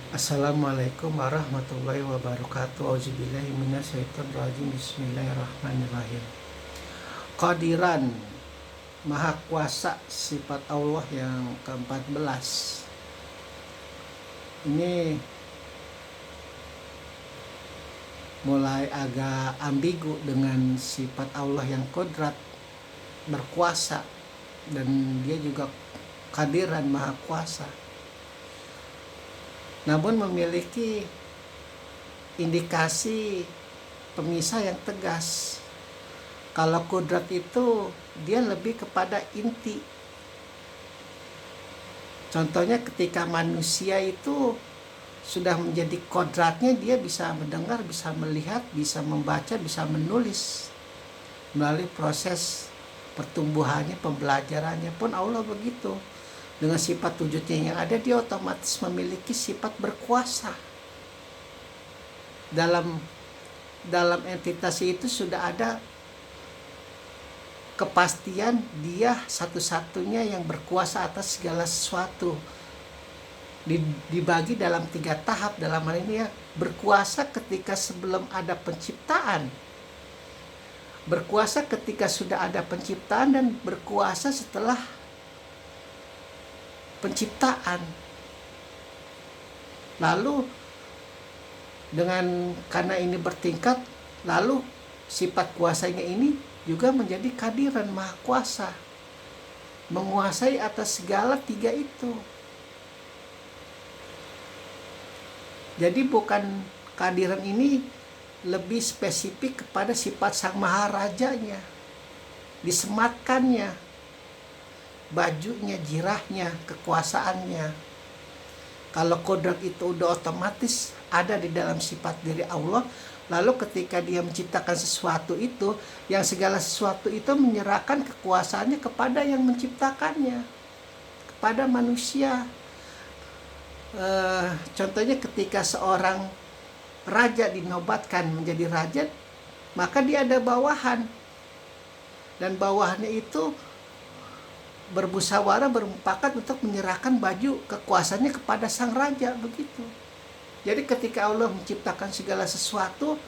Assalamualaikum warahmatullahi wabarakatuh. Auzubillahi minasyaitonirrajim. Bismillahirrahmanirrahim. Qadiran, Maha Kuasa, sifat Allah yang ke-14. Ini mulai agak ambigu dengan sifat Allah yang kodrat, berkuasa, dan dia juga Qadiran, Maha Kuasa. Namun memiliki indikasi pemisah yang tegas. Kalau kodrat itu dia lebih kepada inti. Contohnya ketika manusia itu sudah menjadi kodratnya, dia bisa mendengar, bisa melihat, bisa membaca, bisa menulis. Melalui proses pertumbuhannya, pembelajarannya pun Allah begitu. Dengan sifat wujudnya yang ada, dia otomatis memiliki sifat berkuasa. Dalam entitas itu sudah ada kepastian dia satu-satunya yang berkuasa atas segala sesuatu. Dibagi dalam 3 tahap. Dalam hal ini ya, berkuasa ketika sebelum ada penciptaan, berkuasa ketika sudah ada penciptaan, dan berkuasa setelah penciptaan. Lalu karena ini bertingkat, lalu sifat kuasanya ini juga menjadi Qadiran, Maha Kuasa, menguasai atas segala 3 itu. Jadi bukan Qadiran ini lebih spesifik kepada sifat Sang Maharajanya, disematkannya bajunya, jirahnya, kekuasaannya. Kalau kodrat itu udah otomatis ada di dalam sifat diri Allah, lalu ketika dia menciptakan sesuatu itu, yang segala sesuatu itu menyerahkan kekuasaannya kepada yang menciptakannya, kepada manusia. Contohnya ketika seorang raja dinobatkan menjadi raja, maka dia ada bawahan, dan bawahannya itu bermusyawarah, bermufakat untuk menyerahkan baju kekuasaannya kepada sang raja, begitu. Jadi ketika Allah menciptakan segala sesuatu,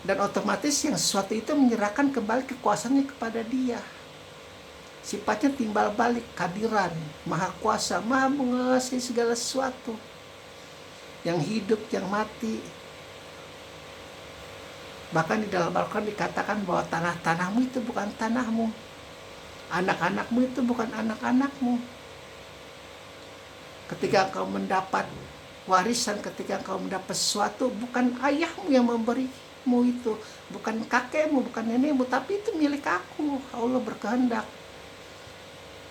dan otomatis yang sesuatu itu menyerahkan kembali kekuasaannya kepada dia. Sifatnya timbal balik, Qadiran, Maha Kuasa, Maha menguasai segala sesuatu, yang hidup, yang mati. Bahkan di dalam Al-Quran dikatakan bahwa tanah-tanahmu itu bukan tanahmu, anak-anakmu itu bukan anak-anakmu. Ketika engkau mendapat warisan, ketika engkau mendapat sesuatu, bukan ayahmu yang memberimu itu, bukan kakekmu, bukan nenekmu, tapi itu milik aku. Allah berkehendak,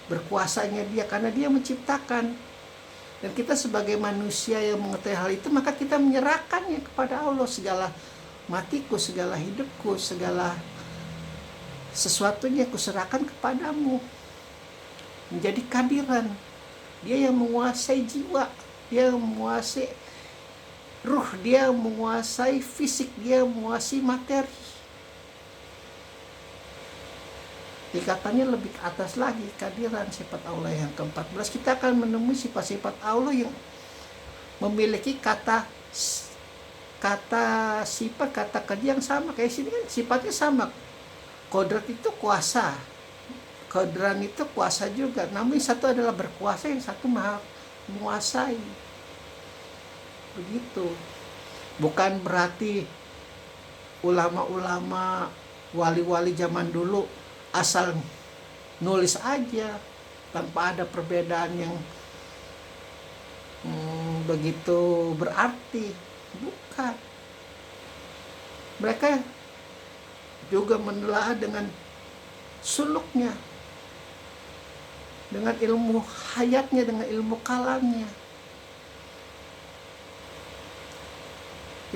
berkuasanya dia, karena dia menciptakan. Dan kita sebagai manusia yang mengetahui hal itu, maka kita menyerahkannya kepada Allah. Segala matiku, segala hidupku, segala sesuatunya kuserahkan kepadamu. Menjadi Qadiran, dia yang menguasai jiwa, dia yang menguasai ruh, dia yang menguasai fisik, dia yang menguasai materi. Tingkatannya lebih ke atas lagi, Qadiran, sifat Allah yang ke-14. Kita akan menemui sifat-sifat Allah yang memiliki kata sifat, kata kerja yang sama. Kayak sini kan sifatnya sama. Kodrat itu kuasa, Qadiran itu kuasa juga. Namun yang satu adalah berkuasa, yang satu maha menguasai. Begitu. Bukan berarti ulama-ulama, wali-wali zaman dulu asal nulis aja tanpa ada perbedaan yang begitu berarti. Bukan. Mereka juga menelaah dengan suluknya, dengan ilmu hayatnya, dengan ilmu kalamnya.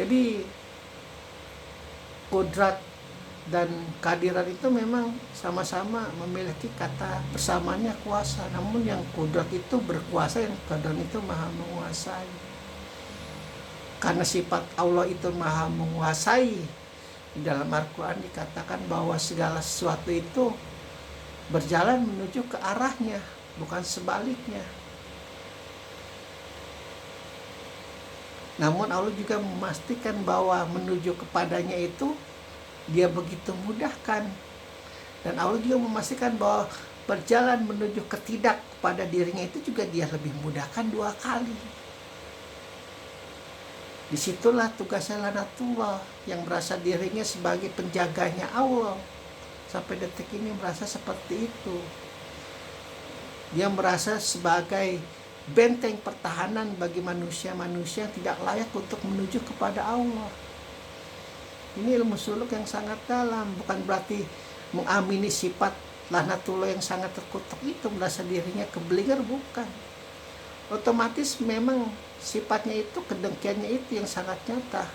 Jadi kodrat dan Qadiran itu memang sama-sama memiliki kata persamaannya kuasa. Namun yang kodrat itu berkuasa, yang Qadiran itu maha menguasai. Karena sifat Allah itu maha menguasai, di dalam Al-Quran dikatakan bahwa segala sesuatu itu berjalan menuju ke arahnya, bukan sebaliknya. Namun Allah juga memastikan bahwa menuju kepadanya itu dia begitu mudahkan. Dan Allah juga memastikan bahwa berjalan menuju ketidak kepada dirinya itu juga dia lebih mudahkan 2 kali. Disitulah tugasnya Lanatullah yang merasa dirinya sebagai penjaganya Allah. Sampai detik ini merasa seperti itu. Dia merasa sebagai benteng pertahanan bagi manusia-manusia yang tidak layak untuk menuju kepada Allah. Ini ilmu suluk yang sangat dalam, bukan berarti mengamini sifat Lanatullah yang sangat terkutuk itu, merasa dirinya keblinger, bukan. Otomatis memang sifatnya itu, kedengkiannya itu yang sangat nyata.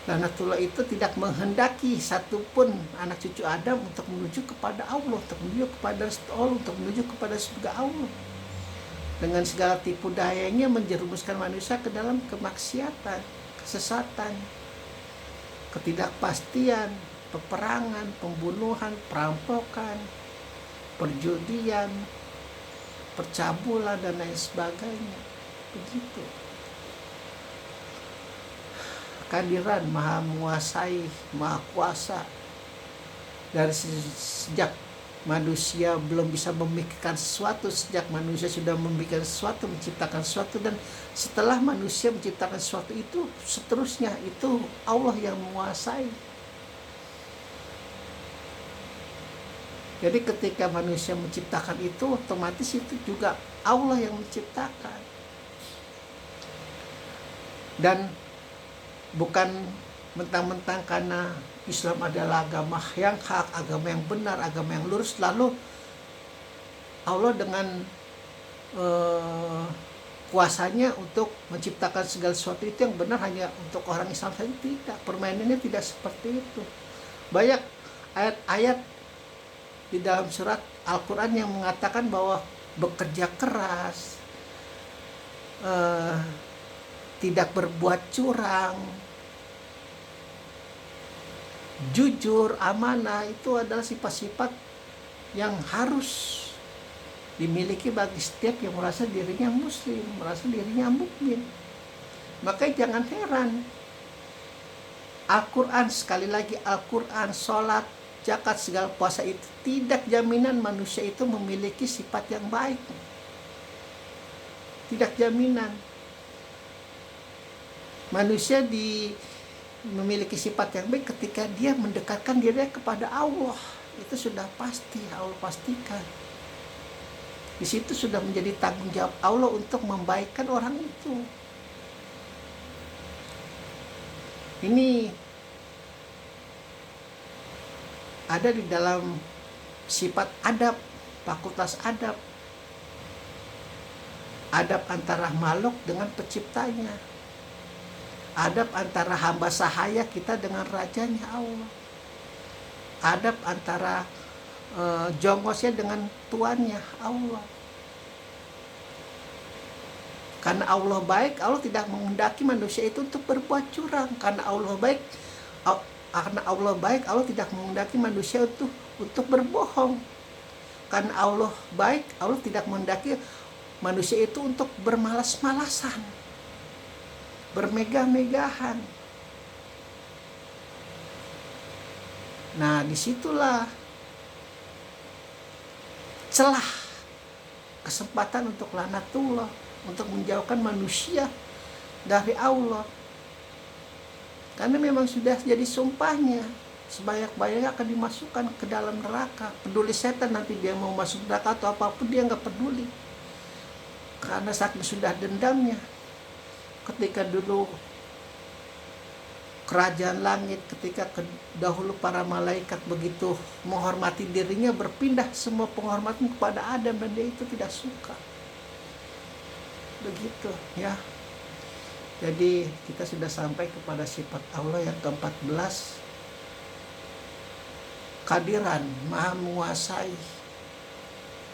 Lanatullah itu tidak menghendaki satupun anak cucu Adam untuk menuju kepada Allah, untuk menuju kepada Allah, untuk menuju kepada surga Allah. Dengan segala tipu dayanya menjerumuskan manusia ke dalam kemaksiatan, kesesatan, ketidakpastian, peperangan, pembunuhan, perampokan, perjudian, percabulan, dan lain sebagainya. Begitu. Kehadiran Maha Menguasai, Maha Kuasa dari sejak manusia belum bisa memikirkan sesuatu, sejak manusia sudah memikirkan sesuatu, menciptakan sesuatu, dan setelah manusia menciptakan sesuatu itu seterusnya itu Allah yang menguasai. Jadi ketika manusia menciptakan itu, otomatis itu juga Allah yang menciptakan. Dan bukan mentang-mentang karena Islam adalah agama yang hak, agama yang benar, agama yang lurus, lalu Allah dengan kuasanya untuk menciptakan segala sesuatu itu yang benar hanya untuk orang Islam saja. Tidak, permainannya tidak seperti itu. Banyak ayat-ayat di dalam surat Al-Quran yang mengatakan bahwa bekerja keras, tidak berbuat curang, jujur, amanah, itu adalah sifat-sifat yang harus dimiliki bagi setiap yang merasa dirinya muslim, merasa dirinya mukmin. Maka jangan heran Al-Quran, sekali lagi Al-Quran, sholat, zakat, segala puasa itu tidak jaminan manusia itu memiliki sifat yang baik. Tidak jaminan. Manusia memiliki sifat yang baik ketika dia mendekatkan dirinya kepada Allah. Itu sudah pasti, Allah pastikan. Di situ sudah menjadi tanggung jawab Allah untuk membaikkan orang itu. Ini ada di dalam sifat adab, fakultas adab. Adab antara makhluk dengan penciptanya. Adab antara hamba sahaya kita dengan rajanya Allah. Adab antara jongosnya dengan tuannya Allah. Karena Allah baik, Allah tidak menghendaki manusia itu untuk berbuat curang. Karena Allah baik, Allah tidak menghendaki manusia untuk berbohong. Karena Allah baik, Allah tidak menghendaki manusia itu untuk bermalas-malasan, bermegah-megahan. Nah, disitulah celah kesempatan untuk lanatullah, untuk menjauhkan manusia dari Allah. Karena memang sudah jadi sumpahnya, sebanyak-banyaknya akan dimasukkan ke dalam neraka. Peduli setan nanti dia mau masuk neraka atau apapun, dia nggak peduli. Karena saking sudah dendamnya. Ketika dulu kerajaan langit, ketika dahulu para malaikat begitu menghormati dirinya, berpindah semua penghormatan kepada Adam, dan dia itu tidak suka. Begitu ya. Jadi kita sudah sampai kepada sifat Allah yang ke-14, kehadiran Maha Menguasai.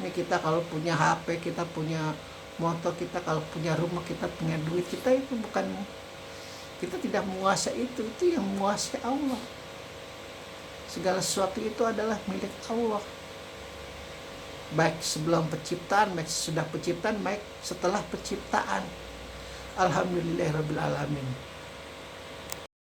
Ini kita kalau punya HP, kita punya motor, kita kalau punya rumah, kita punya duit, kita itu bukan, kita tidak menguasai itu yang menguasai Allah. Segala sesuatu itu adalah milik Allah. Baik sebelum penciptaan, baik sesudah penciptaan, baik setelah penciptaan. alhamdulillahirabbil alamin.